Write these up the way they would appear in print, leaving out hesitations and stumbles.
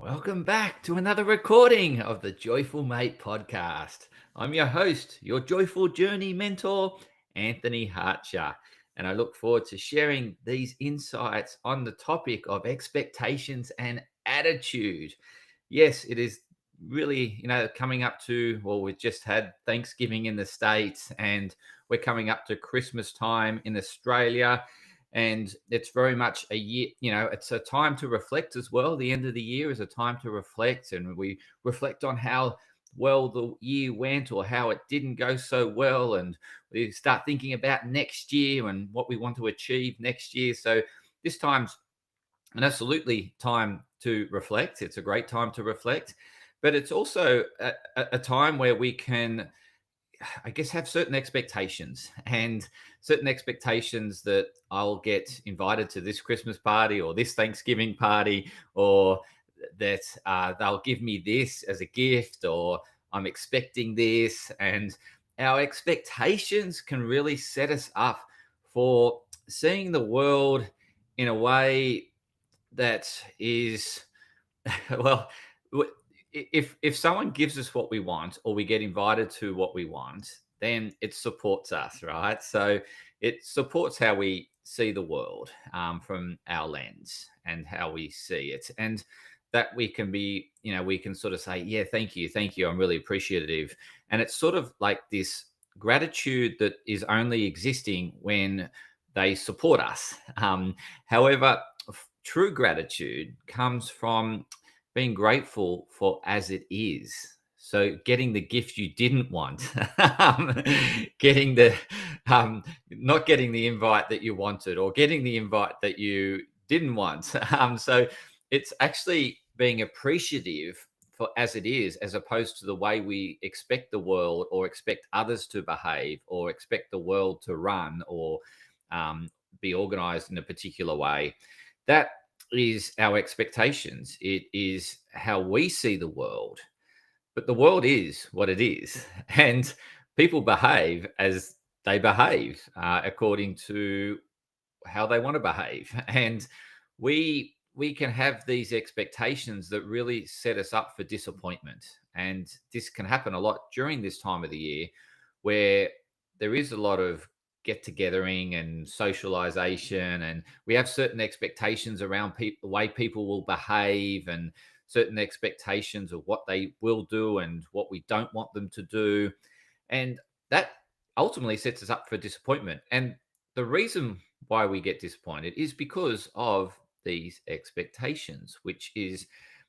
Welcome back to another recording of the Joyful Mate podcast. I'm your host, your joyful journey mentor, Anthony Hartcher, and I look forward to sharing these insights on the topic of expectations and attitude. Yes, it is really, coming up to, well, we've just had Thanksgiving in the States and we're coming up to Christmas time in Australia. And it's very much a year, it's a time to reflect as well. The end of the year is a time to reflect, and we reflect on how well the year went or how it didn't go so well. And we start thinking about next year and what we want to achieve next year. So this time's an absolutely time to reflect. It's a great time to reflect, but it's also a time where we can, I guess, have certain expectations and certain expectations that I'll get invited to this Christmas party or this Thanksgiving party, or that they'll give me this as a gift, or I'm expecting this. And our expectations can really set us up for seeing the world in a way that is, well, if someone gives us what we want or we get invited to what we want, then it supports us, right? So it supports how we see the world, from our lens and how we see it. And that we can be, we can sort of say, yeah, thank you, I'm really appreciative. And it's sort of like this gratitude that is only existing when they support us. However, true gratitude comes from being grateful for as it is. So getting the gift you didn't want, getting the not getting the invite that you wanted, or getting the invite that you didn't want. So it's actually being appreciative for as it is, as opposed to the way we expect the world, or expect others to behave, or expect the world to run, or be organized in a particular way. That is our expectations. It is how we see the world. But the world is what it is. And people behave as they behave, according to how they want to behave. And we can have these expectations that really set us up for disappointment. And this can happen a lot during this time of the year, where there is a lot of get togethering and socialization, and we have certain expectations around people, the way people will behave, and certain expectations of what they will do and what we don't want them to do. And that ultimately sets us up for disappointment. And the reason why we get disappointed is because of these expectations, which is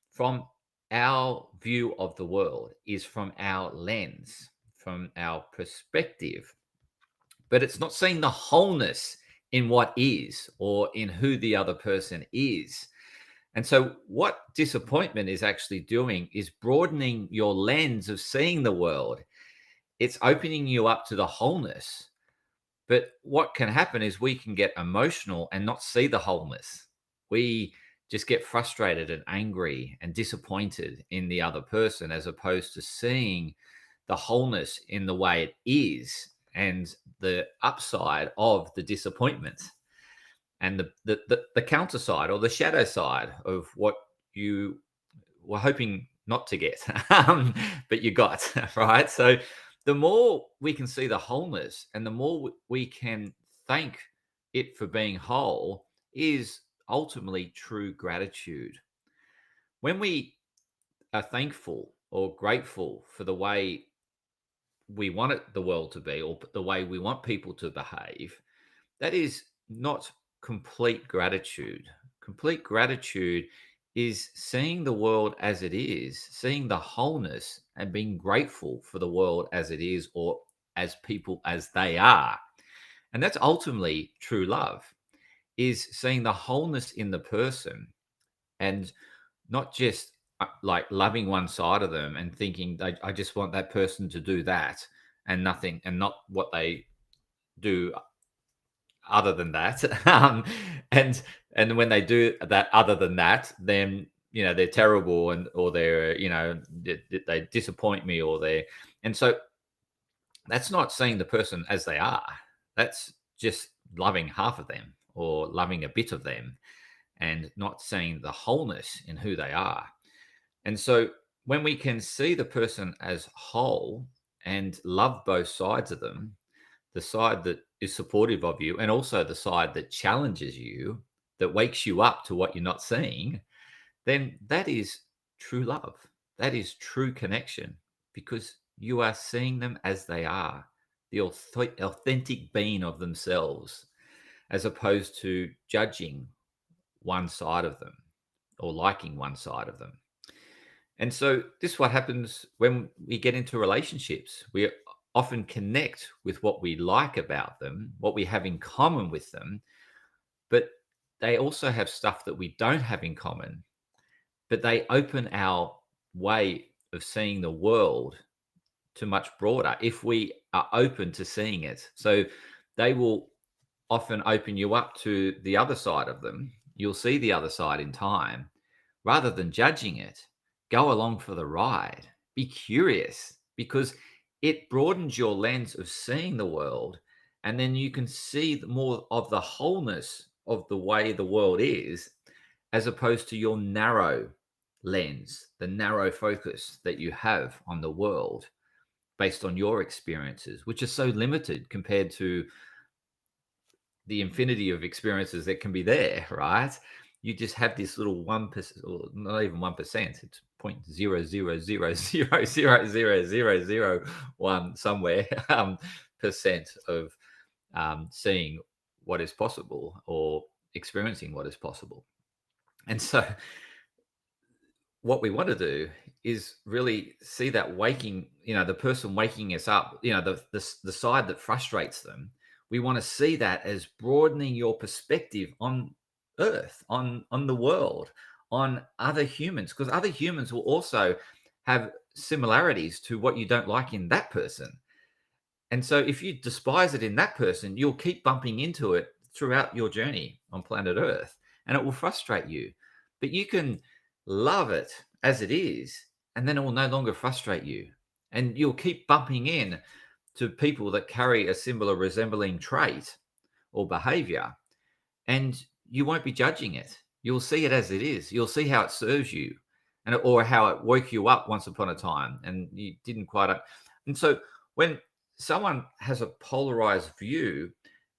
from our view of the world, is from our lens, from our perspective. But it's not seeing the wholeness in what is, or in who the other person is. And so, what disappointment is actually doing is broadening your lens of seeing the world. It's opening you up to the wholeness. But what can happen is we can get emotional and not see the wholeness. We just get frustrated and angry and disappointed in the other person, as opposed to seeing the wholeness in the way it is, and the upside of the disappointment, and the counter side, or the shadow side of what you were hoping not to get, but you got, right? So the more we can see the wholeness, and the more we can thank it for being whole, is ultimately true gratitude. When we are thankful or grateful for the way we want the world to be, or the way we want people to behave, that is not complete gratitude. Complete gratitude is seeing the world as it is, seeing the wholeness, and being grateful for the world as it is, or as people as they are. And that's ultimately true love, is seeing the wholeness in the person, and not just like loving one side of them and thinking, I just want that person to do that and nothing, and not what they do other than that. And when they do that other than that, then they're terrible, and or they're they disappoint me, or they and so that's not seeing the person as they are. That's just loving half of them, or loving a bit of them, and not seeing the wholeness in who they are. And so when we can see the person as whole and love both sides of them, the side that is supportive of you and also the side that challenges you, that wakes you up to what you're not seeing, then that is true love. That is true connection because you are seeing them as they are, the authentic being of themselves, as opposed to judging one side of them or liking one side of them. And so this is what happens when we get into relationships. We often connect with what we like about them, what we have in common with them, but they also have stuff that we don't have in common, but they open our way of seeing the world to much broader if we are open to seeing it. So they will often open you up to the other side of them. You'll see the other side in time. Rather than judging it, go along for the ride. Be curious because it broadens your lens of seeing the world. And then you can see more of the wholeness of the way the world is, as opposed to your narrow lens, the narrow focus that you have on the world based on your experiences, which are so limited compared to the infinity of experiences that can be there, right? You just have this little 1%, or not even 1%, it's 0.00000001 somewhere percent of seeing what is possible or experiencing what is possible. And so what we want to do is really see that waking, the person waking us up, the side that frustrates them. We want to see that as broadening your perspective on earth, on the world, on other humans, because other humans will also have similarities to what you don't like in that person. And so if you despise it in that person, you'll keep bumping into it throughout your journey on planet Earth, and it will frustrate you. But you can love it as it is, and then it will no longer frustrate you. And you'll keep bumping in to people that carry a similar resembling trait or behavior, and you won't be judging it. You'll see it as it is. You'll see how it serves you, or how it woke you up once upon a time, and you didn't quite. And so when someone has a polarized view,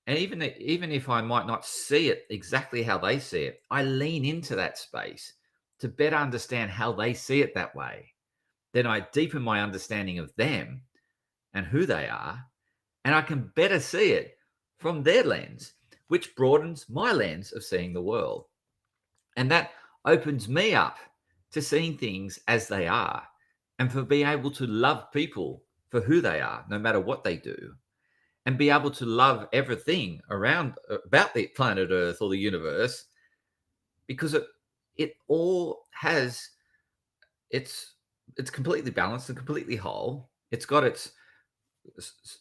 and even if I might not see it exactly how they see it, I lean into that space to better understand how they see it that way. Then I deepen my understanding of them and who they are, and I can better see it from their lens, which broadens my lens of seeing the world. And that opens me up to seeing things as they are and for being able to love people for who they are, no matter what they do, and be able to love everything around about the planet Earth or the universe, because it all has it's completely balanced and completely whole. It's got its,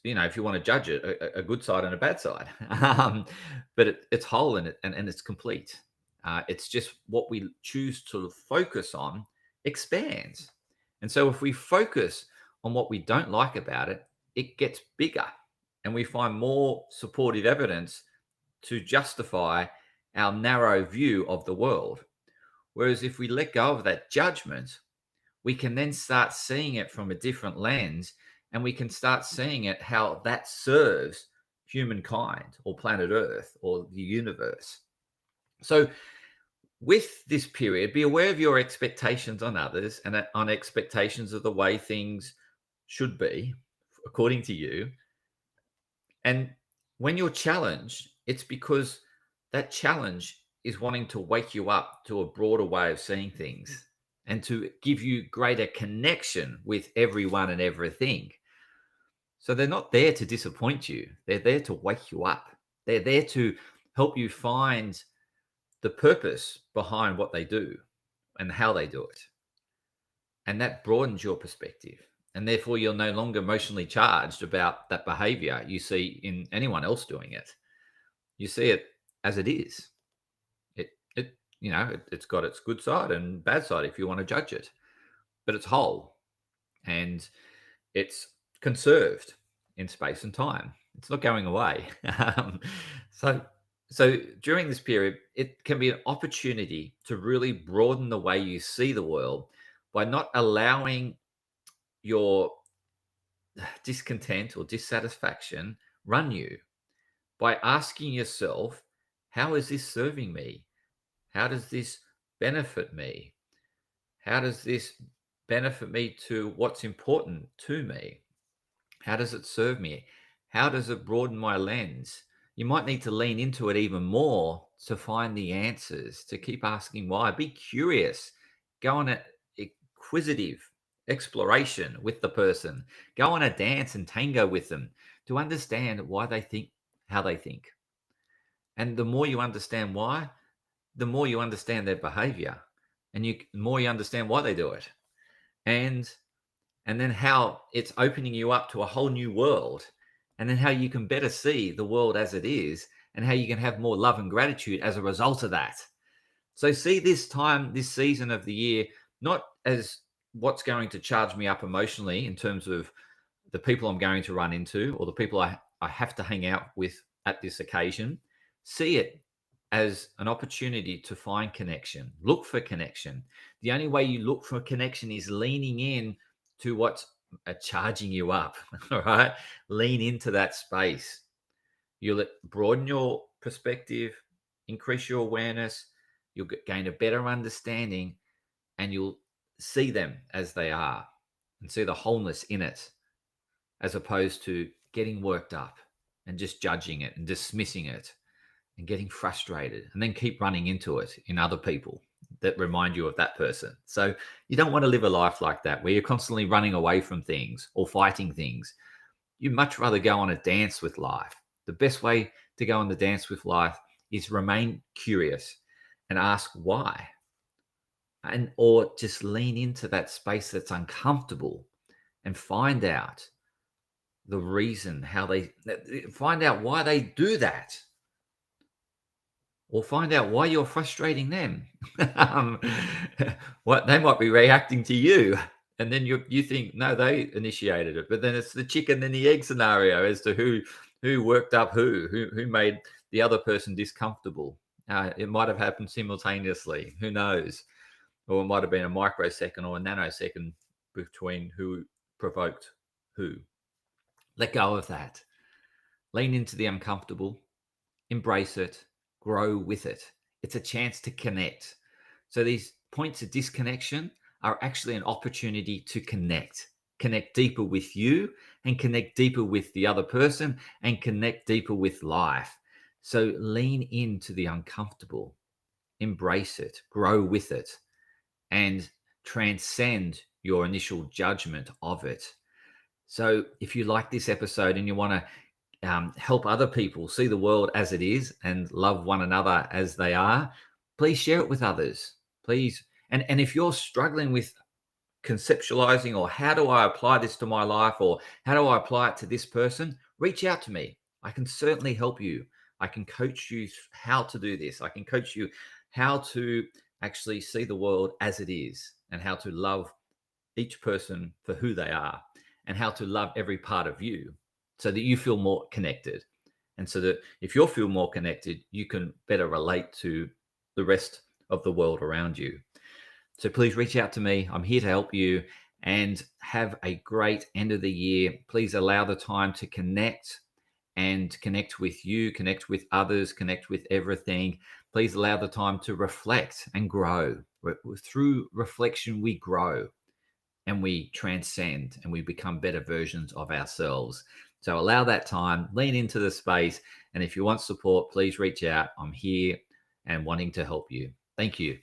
if you want to judge it, a good side and a bad side. But it's whole in it, and it's complete. It's just what we choose to focus on expands. And so if we focus on what we don't like about it, it gets bigger, and we find more supportive evidence to justify our narrow view of the world. Whereas if we let go of that judgment, we can then start seeing it from a different lens, and we can start seeing it how that serves humankind or planet Earth or the universe. So with this period, be aware of your expectations on others and on expectations of the way things should be according to you. And when you're challenged, it's because that challenge is wanting to wake you up to a broader way of seeing things and to give you greater connection with everyone and everything. So they're not there to disappoint you. They're there to wake you up. They're there to help you find the purpose behind what they do and how they do it. And that broadens your perspective. And therefore, you're no longer emotionally charged about that behavior you see in anyone else doing it. You see it as it is. It's got its good side and bad side if you want to judge it, but it's whole and it's conserved in space and time. It's not going away. So, so during this period, it can be an opportunity to really broaden the way you see the world by not allowing your discontent or dissatisfaction run you, by asking yourself, how is this serving me? How does this benefit me? How does this benefit me to what's important to me? How does it serve me? How does it broaden my lens? You might need to lean into it even more to find the answers, to keep asking why. Be curious. Go on an inquisitive exploration with the person. Go on a dance and tango with them to understand why they think how they think. And the more you understand why, the more you understand their behavior, and the more you understand why they do it. And then how it's opening you up to a whole new world, and then how you can better see the world as it is, and how you can have more love and gratitude as a result of that. So see this time, this season of the year, not as what's going to charge me up emotionally in terms of the people I'm going to run into or the people I have to hang out with at this occasion. See it as an opportunity to find connection. Look for connection. The only way you look for connection is leaning in to what's charging you up. All right. Lean into that space. You'll broaden your perspective, increase your awareness, you'll gain a better understanding, and you'll see them as they are and see the wholeness in it, as opposed to getting worked up and just judging it and dismissing it and getting frustrated and then keep running into it in other people that remind you of that person. So you don't want to live a life like that where you're constantly running away from things or fighting things. You'd much rather go on a dance with life. The best way to go on the dance with life is remain curious and ask why, and or just lean into that space that's uncomfortable and find out the reason, how they find out why they do that, or find out why you're frustrating them. um, what they might be reacting to you, and then you think no, they initiated it, but then it's the chicken and the egg scenario as to who worked up who made the other person discomfortable. It might have happened simultaneously. Who knows? Or it might have been a microsecond or a nanosecond between who provoked who. Let go of that. Lean into the uncomfortable, embrace it, grow with it. It's a chance to connect. So these points of disconnection are actually an opportunity to connect deeper with you, and connect deeper with the other person, and connect deeper with life. So lean into the uncomfortable, embrace it, grow with it, and transcend your initial judgment of it. So if you like this episode and you want to help other people see the world as it is and love one another as they are, please share it with others. Please. And if you're struggling with conceptualizing, or how do I apply this to my life, or how do I apply it to this person, reach out to me. I can certainly help you. I can coach you how to do this. I can coach you how to actually see the world as it is, and how to love each person for who they are, and how to love every part of you so that you feel more connected. And so that if you feel more connected, you can better relate to the rest of the world around you. So please reach out to me. I'm here to help you, and have a great end of the year. Please allow the time to connect, and connect with you, connect with others, connect with everything. Please allow the time to reflect and grow. Through reflection, we grow and we transcend and we become better versions of ourselves. So allow that time, lean into the space. And if you want support, please reach out. I'm here and wanting to help you. Thank you.